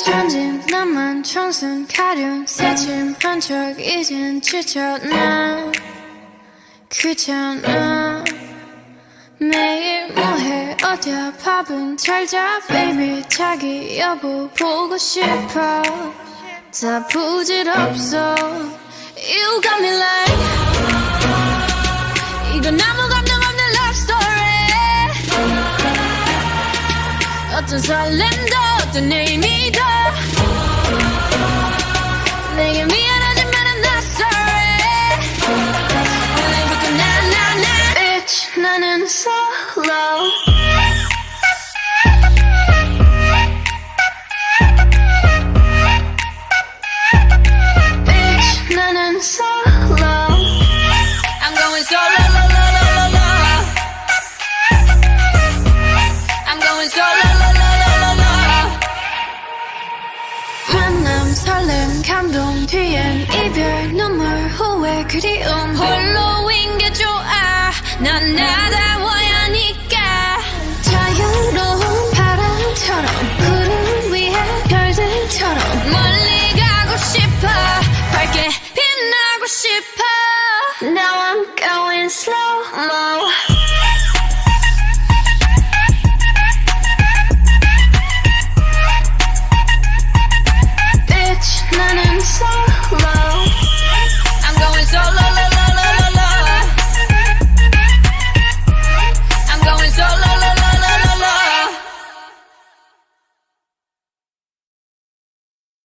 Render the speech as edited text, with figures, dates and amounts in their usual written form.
천진 나만 청순 가련 새침한 척 이젠 지쳤나 귀찮아 매일 뭐해 어디야 밥은 잘자 baby 자기 여보 보고 싶어 다 부질없어 You got me like 이건 아무 감정 없는 love story 어떤 설렘도 어떤 의미도 내게 미안하지만 I'm not sorry 오늘부터 나 Bitch 나는 solo Bitch 나는 solo I'm going solo I'm going solo 만남 설렘 감동 뒤엔 이별 눈물 후회 그리움 홀로인 게 좋아 난 나다워야 하니까 자유로운 바람처럼 구름 위에 별들처럼 멀리 가고 싶어 밝게 빛나고 싶어 Now I'm going slow-mo